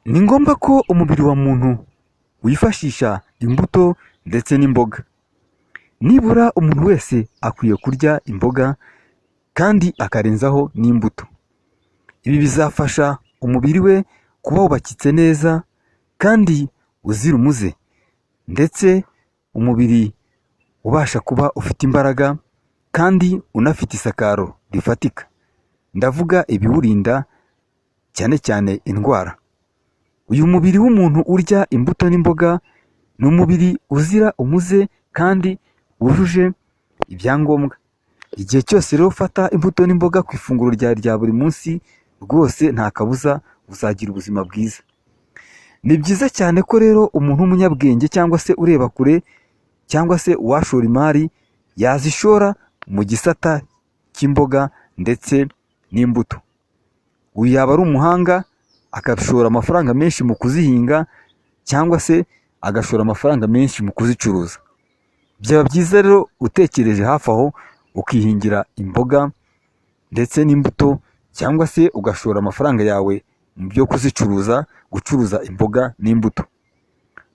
Ni ngombwa ko umubiri wa muntu wifashisha imbuto ndetse n'imboga. Nibura umuntu wese akwiye kurya imboga kandi akarenzaho n'imbuto. Ibi bizafasha umubiri we kuba wubakitse neza kandi uzira umuze, ndetse umubiri ubasha kuba ufite imbaraga kandi unafite isakaro rifatika. Ndavuga ibiwurinda cyane cyane indwara. Uyu mubiri w'umuntu urya imbuto n'imboga ni umubiri uzira umuze kandi wujuje ibyangombwa. Igihe cyose rero ufata imbuto n'imboga ku ifunguro rya buri munsi, rwose nta kabuza uzagira ubuzima bwiza. Ni byiza cyane ko rero umuntu w'umunyabwenge cyangwa se ureba kure cyangwa se uwashora imari yazishora mu gisata cy'imboga ndetse n'imbuto. Uyu yaba ari umuhanga agashora amafaranga menshi mu kuzihinga cyangwa se agashora amafaranga menshi mu kuzicuruza. Byaba byiza rero utekereje hafi aho ukihingira imboga ndetse n'imbuto, cyangwa se ugashora amafaranga yawe mu byo kuzicuruza, gucuruza imboga n'imbuto.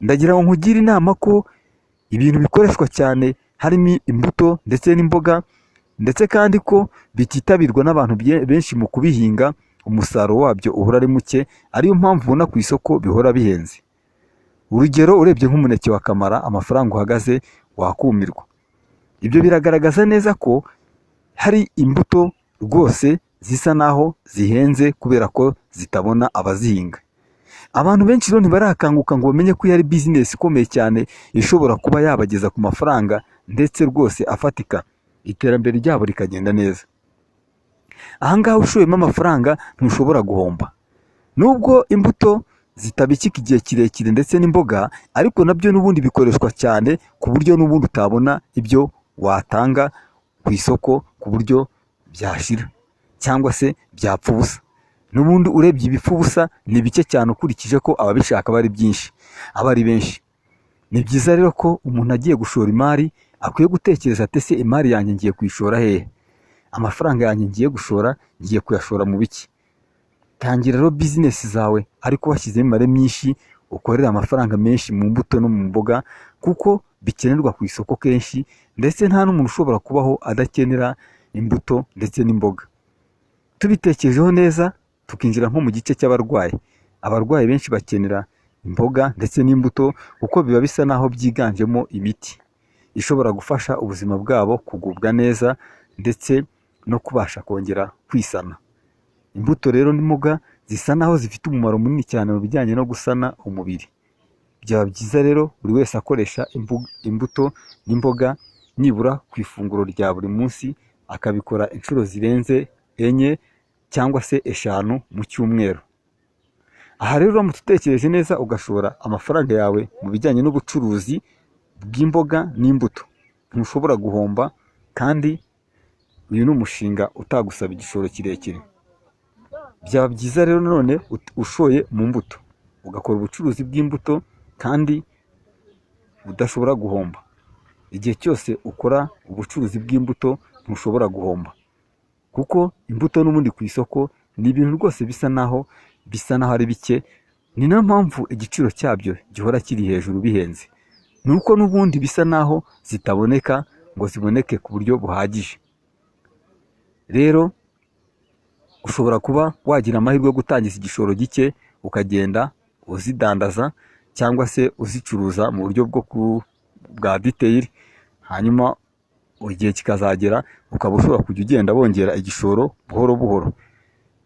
Ndagira ngo nkugire inama ko ibintu bikoreshwa cyane harimo imbuto ndetse n'imboga, ndetse kandi ko bititabirwa n'abantu benshi mu kubihinga, umusaruro wabyo uhora ari muke, ariyo mpamvu ubona ku isoko bihora bihenze. Urugero, urebye nk'umuneke wa kamara amafaranga uhagaze wakumirwa. Ibyo biragaragaza neza ko hari imbuto rwose zisa naho zihenze kubera ko zitabona abazihinga. Abantu benshi rero ntibarakanguka ngo bamenye ko iyi ari bizinesi ikomeye cyane ishobora kuba yabageza ku mafaranga ndetse rwose afatika, iterambere ryabo rikagenda neza. Ahangaha ushoyemo amafaranga ntushobora guhomba. Nubwo imbuto zitabikika igihe kirekire ndetse n'imboga, ariko nabyo n'ubundi bikoreshwa cyane ku buryo n'ubundi utabona ibyo watanga ku isoko ku buryo byashira cyangwa se byapfa ubusa. N'ubundi urebye ibipfa ubusa ni bike cyane ukurikije ko ababishaka bari byinshi, aba ari benshi. Ni byiza rero ko umuntu agiye gushora imari akwiye gutekereza ati ese imari yanjye ngiye kuyishora hehe? Amafaranga yanjye ngiye gushora ngiye kuyashora mu biki? Tangira rero bizinesi zawe ariko washyizemo imibare myinshi, ukorera amafaranga menshi mu mbuto no mu mboga, kuko bikenerwa ku isoko kenshi, ndetse nta n'umuntu ushobora kubaho adakenera imbuto ndetse n'imboga. Tubitekerejeho neza tukinjira nko mu gice cy'abarwayi. Abarwayi benshi bakenera imboga ndetse n'imbuto kuko biba bisa naho byiganjemo imiti ishobora gufasha ubuzima bwabo kugubwa neza ndetse no kubasha kongera kwisana. Imbuto rero n'imboga zisa naho zifite umumaro munini cyane mu bijyanye no gusana umubiri. Byaba byiza rero buri wese akoresha imbuto n'imboga nibura ku ifunguro rya buri munsi, akabikora inshuro zirenze 4 cyangwa se 5 mu cyumweru. Aha rero uramutse utekereje neza ugashora amafaranga yawe mu bijyanye n'ubucuruzi bw'imboga n'imbuto, ntushobora guhomba, kandi uyu ni umushinga utagusaba igishoro kirekire. Byaba byiza rero none ushoye mu mbuto, ugakora ubucuruzi bw'imbuto kandi udashobora guhomba. Igihe cyose ukora ubucuruzi bw'imbuto ntushobora guhomba, kuko imbuto n'ubundi ku isoko ni ibintu rwose bisa naho ari bike. Ni nayo mpamvu igiciro cyabyo gihora kiri hejuru bihenze, nuko n'ubundi bisa naho zitaboneka ngo ziboneke ku buryo buhagije. Rero ushobora kuba wagira amahirwe yo gutangiza igishoro gike, ukagenda uzidandaza cyangwa se uzicuruza mu buryo bwa detail, hanyuma igihe kikazagera ukaba ushobora kujya ugenda wongera igishoro buhoro buhoro.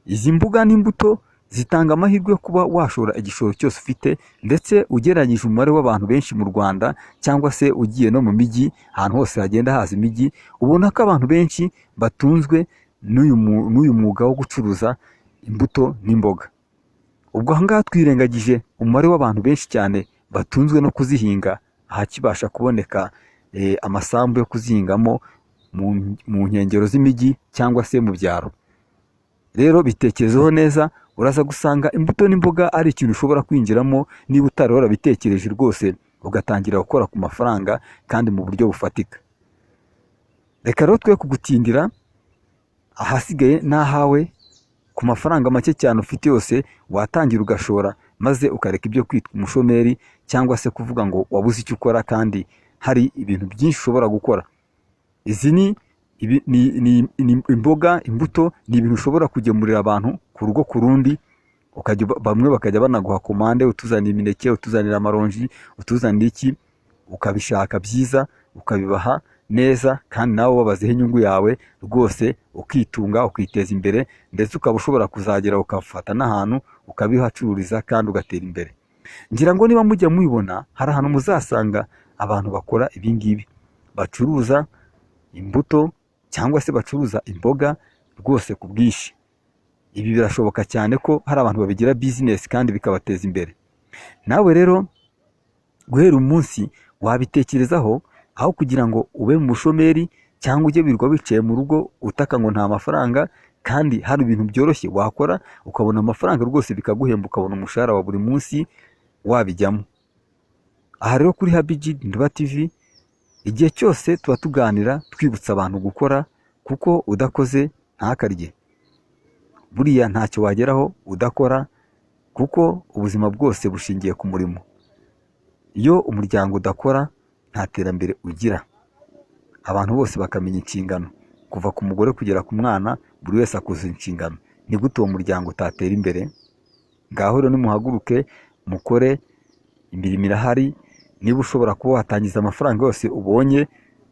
Izi mbuga n'imbuto zitanga amahirwe yo kuba washora igishoro cyose ufite, ndetse ugereranyije umubare w'abantu benshi mu Rwanda cyangwa se ugiye no mu mijyi, ahantu hose hagenda haza imijyi, ubona ko abantu benshi batunzwe n'uyu mwuga wo gucuruza imbuto n'imboga. Ubwo ahangaha twirengagije umubare w'abantu benshi cyane batunzwe no kuzihinga, ahakibasha kuboneka amasambu yo kuzihingamo mu nkengero z'imijyi cyangwa se mu byaro. Rero bitekerezeho neza, uraza gusanga imbuto n'imboga ari ikintu ushobora kwinjiramo niba utari warabitekereje rwose, ugatangira gukora ku mafaranga kandi mu buryo bufatika. Reka rero twe kugutindira, ahasigaye n'ahawe. Ku mafaranga make cyane ufite yose watangira ugashora maze ukareka ibyo kwitwa umushomeri cyangwa se kuvuga ngo wabuze icyo ukora kandi hari ibintu byinshi ushobora gukora. Izi ni imboga, imbuto, ni ibintu ushobora kugemurira abantu ku rugo ku rundi, bamwe bakajya banaguha komande, utuzanira imineke, utuzanira amaronji, utuzanira iki, ukabishaka byiza ukabibaha neza, kandi nawe wabazeho inyungu yawe rwose, ukitunga ukiteza imbere, ndetse ukaba ushobora kuzagera ukafata n'ahantu ukabihacururiza kandi ugatera imbere. Ngira ngo niba mujya mubibona, hari ahantu muzasanga abantu bakora ibingibi, bacuruza imbuto cyangwa se bacuruza imboga rwose ku bwinshi. Ibi birashoboka cyane ko hari abantu babigira business kandi bikabateza imbere. Nawe rero guhera umunsi wabitekerezaho, aho kugira ngo ube mu bushomeri cyangwa ujye wirirwa wicaye mu rugo utaka ngo nta mafaranga, kandi hari ibintu byoroshye wakora ukabona amafaranga rwose bikaguhemba, ukabona umushahara wa buri munsi wabijyamo. Aha rero kuri Happy Nduba TV igihe cyose tuba tuganira twibutsa abantu gukora, kuko udakoze ntakarye. Buriya ntacyo wageraho udakora, kuko ubuzima bwose bushingiye ku murimo. Iyo umuryango udakora nta terambere ugira. Abantu bose bakamenya inshingano, kuva ku mugore kugera ku mwana, buri wese akuzuza inshingano. Ni gute uwo muryango utatera imbere? Ngaho rero nimuhaguruke mukore, imirimo irahari. Niba ushobora kuba watangiza amafaranga yose ubonye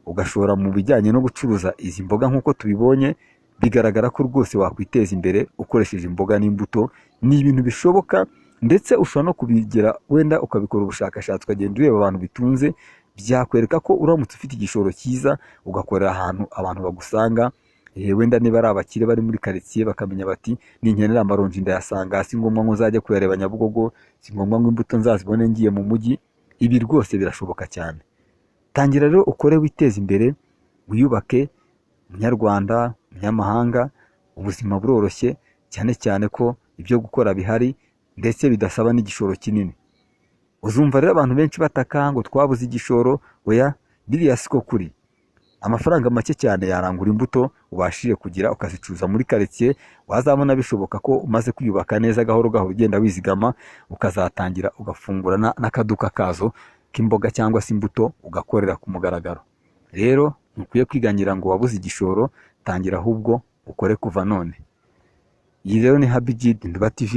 ugashora mu bijyanye no gucuruza izi mboga nk'uko tubibonye, bigaragara ko rwose wakwiteza imbere ukoresheje imboga n'imbuto. Ni ibintu bishoboka, ndetse ushobora no kubigera wenda ukabikora ubushakashatsi, ukagenda ureba abantu bitunze, byakwereka ko uramutse ufite igishoro cyiza ugakorera ahantu abantu bagusanga, wenda niba ari abakire bari muri karitsiye bakamenya bati ninkenera amaronji ndayasanga, si ngombwa ngo nzajye kuyareba Nyabugogo, si ngombwa ngo imbuto nzazibone ngiye mu mujyi. Ibi rwose birashoboka cyane. Tangira rero ukore, witeze imbere, wiyubake. Munyarwanda, munyamahanga, ubuzima buroroshye, cyane cyane ko ibyo gukora bihari ndetse bidasaba n'igishoro kinini. Uzumva rero abantu benshi bataka ngo twabuze igishoro. Oya, biriya siko kuri. Amafaranga make cyane yarangura imbuto ubashije kugira ukazicuruza muri karitsiye. Wazabona bishoboka ko umaze kwiyubaka neza, gahoro gahoro ugenda wizigama, ukazatangira ugafungura n'akaduka kazo k'imboga cyangwa se imbuto ugakorera ku mugaragaro. Rero ntukwiye kwiganyira ngo wabuze igishoro, tangira ahubwo ukore kuva none. Iyi rero ni Happy Nduba TV.